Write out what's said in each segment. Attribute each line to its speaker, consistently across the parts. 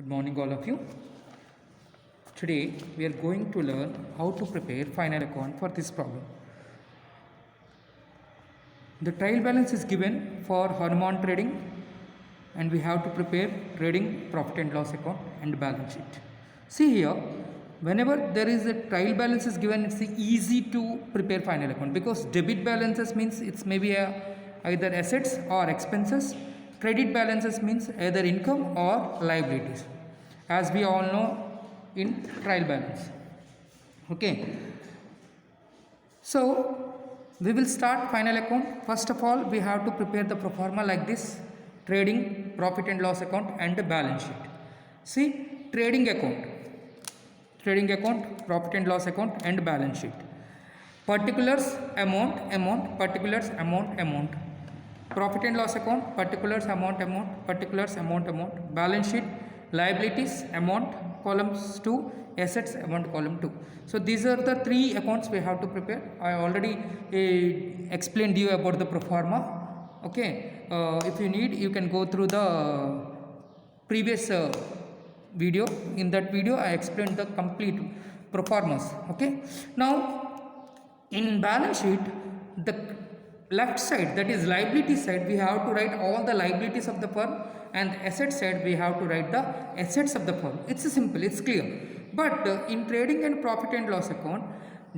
Speaker 1: Good morning, all of you. Today we are going to learn how to prepare final account for this problem. The trial balance is given for Hanuman trading, and we have to prepare trading profit and loss account and balance sheet. See here, whenever there is a trial balance is given, it's easy to prepare final account because debit balances means it's maybe either assets or expenses. Credit balances means either income or liabilities, as we all know in trial balance. Okay, so we will start final account. First of all, we have to prepare the pro forma like this: trading profit and loss account and the balance sheet. See, trading account, profit and loss account and balance sheet. Particulars amount, particulars amount. Profit and loss account, particulars amount, particulars amount. Balance sheet, liabilities amount, columns 2, assets amount, column 2. So these are the three accounts we have to prepare. I already explained you about the pro forma. Okay, if you need, you can go through the previous video. In that video I explained the complete pro formas. Okay, now in balance sheet, the left side, that is liability side, we have to write all the liabilities of the firm, and asset side we have to write the assets of the firm. It's simple, it's clear. But in trading and profit and loss account,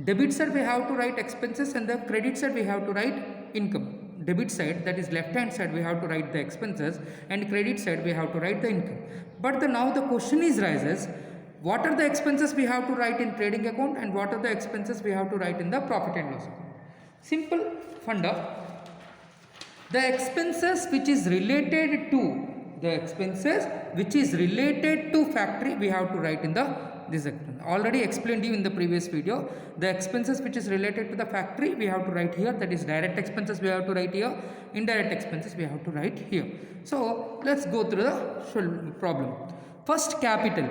Speaker 1: debit side we have to write expenses, and the credit side we have to write income. Debit side, that is left hand side, we have to write the expenses, and credit side we have to write the income. But now the question is rises, what are the expenses we have to write in trading account, and what are the expenses we have to write in the profit and loss account? Simple funda. The expenses which is related to factory we have to write in this account. Already explained you in the previous video. The expenses which is related to the factory we have to write here, that is direct expenses we have to write here, indirect expenses we have to write here. So let's go through the problem. First, capital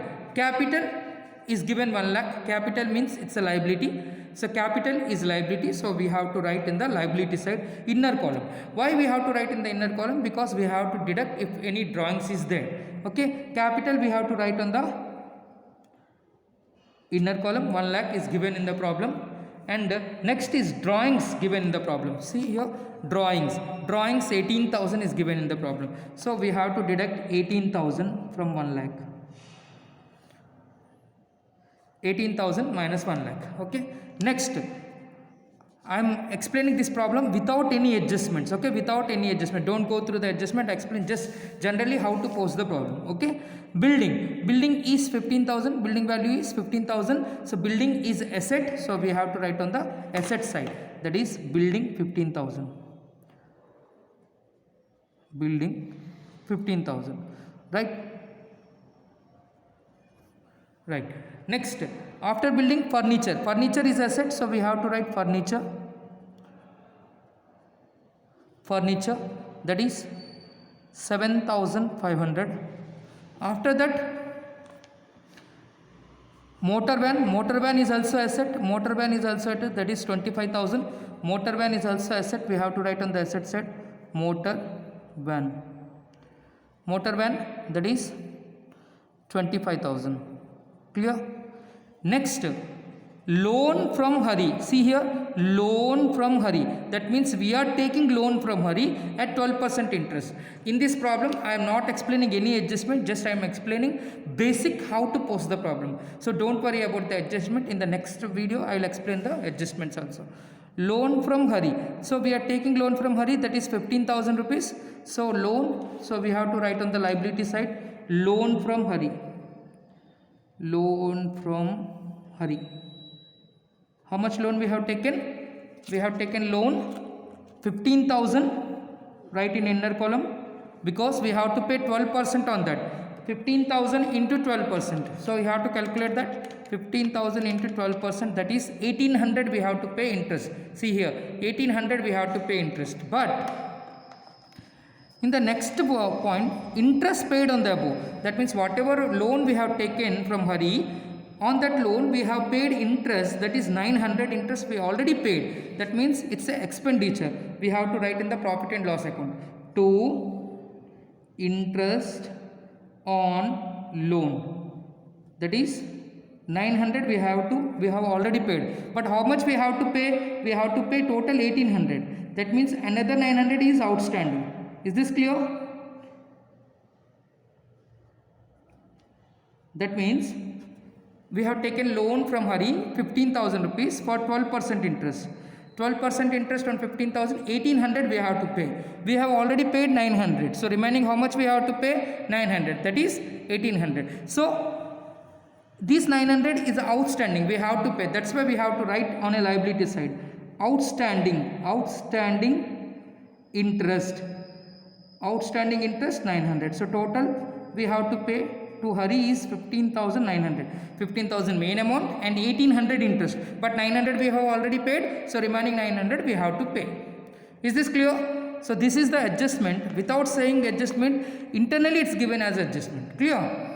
Speaker 1: is given 1 lakh. Capital means it's a liability. So capital is liability, so we have to write in the liability side, inner column. Why we have to write in the inner column? Because we have to deduct if any drawings is there. Okay, capital we have to write on the inner column. 1 lakh is given in the problem. And next is drawings given in the problem. See here, drawings 18,000 is given in the problem. So we have to deduct 18,000 from 1 lakh. 18,000 minus 1 lakh. Okay, next I am explaining this problem without any adjustments. Okay, without any adjustment, don't go through the adjustment. I explain just generally how to pose the problem. Okay, building is 15,000, building value is 15,000. So building is asset, so we have to write on the asset side, that is building 15,000. Building 15,000, right? Next, after building, furniture is asset, so we have to write furniture, that is 7,500. After that, motor van is also asset, that is 25,000. Motor van is also asset, we have to write on the asset side, motor van, that is 25,000. Clear? Next, loan from Hari. See here, loan from Hari. That means we are taking loan from Hari at 12% interest. In this problem, I am not explaining any adjustment, just I am explaining basic how to pose the problem. So don't worry about the adjustment. In the next video, I will explain the adjustments also. Loan from Hari. So we are taking loan from Hari, that is 15,000 rupees. So loan, so we have to write on the liability side, loan from Hari. Loan from Hari. How much loan we have taken? We have taken loan 15,000, right in inner column, because we have to pay 12% on that. 15,000 into 12%. So we have to calculate that. 15,000 into 12%, that is 1,800 we have to pay interest. See here, 1,800 we have to pay interest. But in the next point, interest paid on the above. That means whatever loan we have taken from Hari, on that loan we have paid interest, that is 900 interest we already paid. That means it's an expenditure. We have to write in the profit and loss account. To interest on loan. That is 900 we have already paid. But how much we have to pay? We have to pay total 1800. That means another 900 is outstanding. Is this clear? That means we have taken loan from Hari 15,000 rupees for 12% interest. 12% interest on 15,000, 1800 we have to pay. We have already paid 900. So remaining how much we have to pay? 900. That is 1800. So this 900 is outstanding. We have to pay. That's why we have to write on a liability side. Outstanding interest. Outstanding interest 900. So total we have to pay to Hari is 15,900. 15,000 main amount and 1800 interest. But 900 we have already paid. So remaining 900 we have to pay. Is this clear? So this is the adjustment. Without saying adjustment, internally it's given as adjustment. Clear?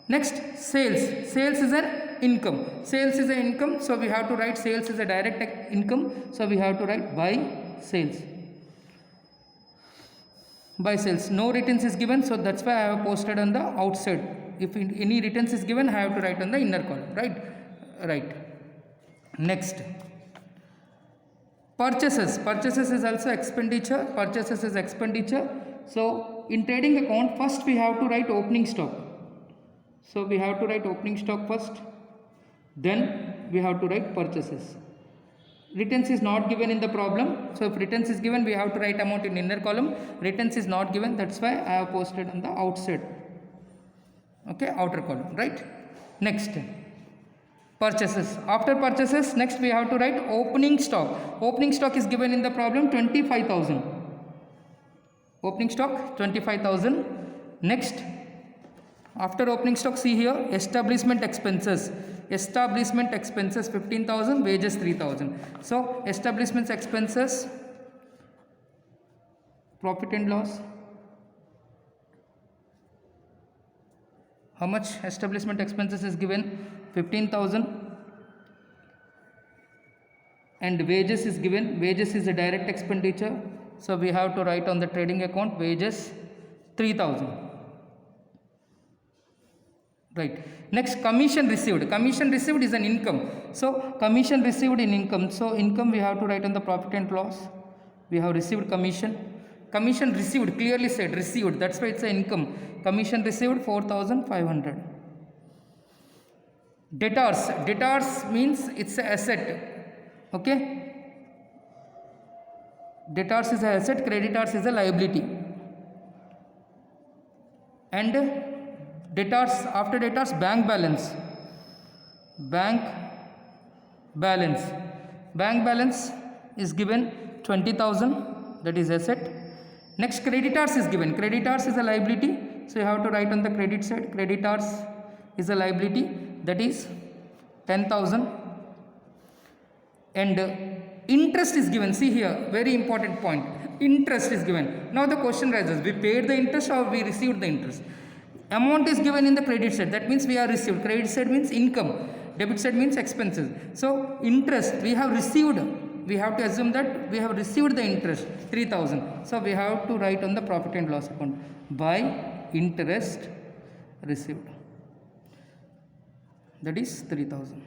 Speaker 1: Next, sales. Sales is an income. Sales is an income. So we have to write sales is a direct income. So we have to write by sales. By sales. No returns is given. So that's why I have posted on the outside. If any returns is given, I have to write on the inner column. Right. Next. Purchases. Purchases is also expenditure. Purchases is expenditure. So in trading account, first we have to write opening stock. So we have to write opening stock first. Then we have to write purchases. Returns is not given in the problem. So if returns is given, we have to write amount in inner column. Returns is not given. That's why I have posted on the outside. Okay, outer column, right? Next, purchases. After purchases, next we have to write opening stock. Opening stock is given in the problem 25,000. Opening stock 25,000. Next, after opening stock, see here, establishment expenses. Establishment expenses 15,000, wages 3,000. So establishment expenses, profit and loss. How much establishment expenses is given? 15,000. And wages is given. Wages is a direct expenditure. So we have to write on the trading account wages 3,000. Right. Next, commission received. Commission received is an income. So commission received in income. So income we have to write on the profit and loss. We have received commission. Commission received, clearly said received. That's why it's an income. Commission received 4,500. Debtors. Debtors means it's an asset. Okay. Debtors is an asset. Creditors is a liability. And debtors, after debtors, bank balance. Bank balance. Bank balance is given 20,000. That is asset. Next, creditors is given. Creditors is a liability. So you have to write on the credit side. Creditors is a liability. That is 10,000. And interest is given. See here, very important point. Interest is given. Now the question rises, we paid the interest or we received the interest? Amount is given in the credit side. That means we are received. Credit side means income. Debit side means expenses. So interest we have received. We have to assume that we have received the interest 3,000. So we have to write on the profit and loss account by interest received. That is 3,000.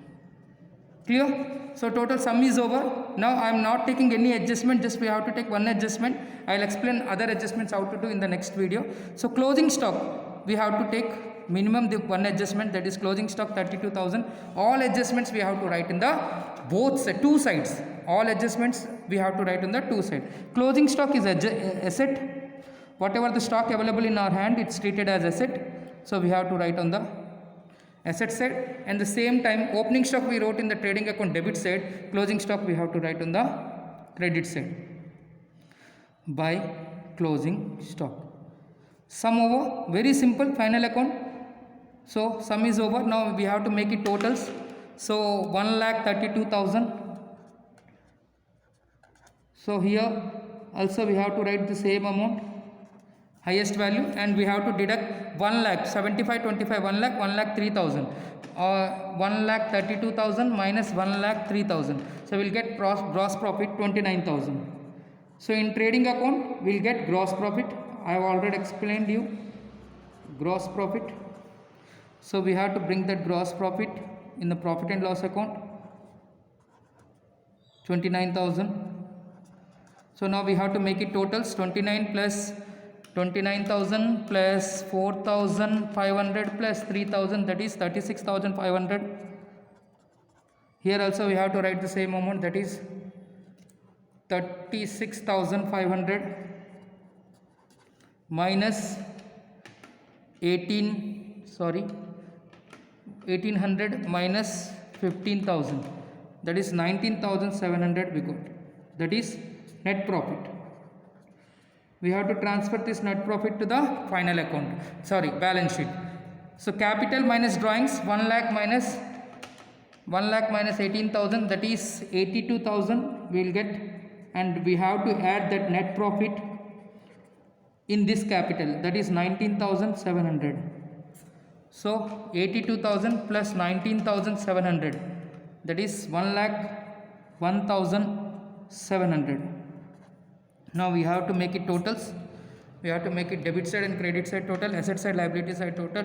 Speaker 1: Clear? So total sum is over. Now I am not taking any adjustment. Just we have to take one adjustment. I will explain other adjustments how to do in the next video. So closing stock, we have to take minimum the one adjustment, that is closing stock 32,000. All adjustments we have to write in the two sides. All adjustments we have to write on the two sides. Closing stock is asset. Whatever the stock available in our hand, it's treated as asset. So we have to write on the asset side. And the same time, opening stock we wrote in the trading account debit side. Closing stock we have to write on the credit side by closing stock. Sum over, very simple, final account. So sum is over. Now we have to make it totals. So 1,32,000. So here also we have to write the same amount, highest value, and we have to deduct 1 lakh, 75, 25, 1 lakh, 1,03,000. 1,32,000 minus 1,03,000. So we'll get gross profit 29,000. So in trading account we'll get gross profit. I have already explained you gross profit. So we have to bring that gross profit in the profit and loss account, 29,000. So now we have to make it totals, 29 plus 29,000 plus 4,500 plus 3,000, that is 36,500. Here also we have to write the same amount, that is 36,500 minus 1800 minus 15,000, that is 19,700 we got. That is net profit. We have to transfer this net profit to the final account, balance sheet. So capital minus drawings, 1 lakh minus 18,000, that is 82,000 we will get, and we have to add that net profit in this capital, that is 19,700. So 82,000 plus 19,700, that is 1,01,700. Now we have to make it totals. We have to make it debit side and credit side total, asset side, liability side total.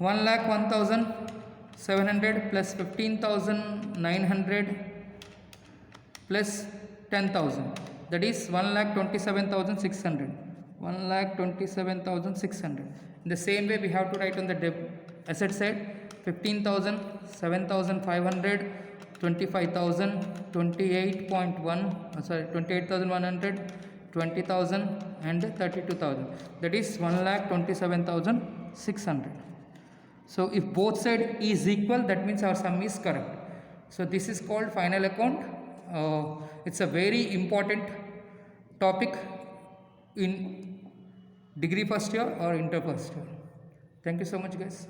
Speaker 1: 1,01,700 plus 15,900 plus 10,000, that is 1,27,600. 1,27,600. In the same way we have to write on the asset side, 15,000, 7,500, 25,000, 28,100, 20,000 and 32,000, that is 1,27,600. So if both side is equal, that means our sum is correct. So this is called final account. It's a very important topic in degree first year or inter first year. Thank you so much guys.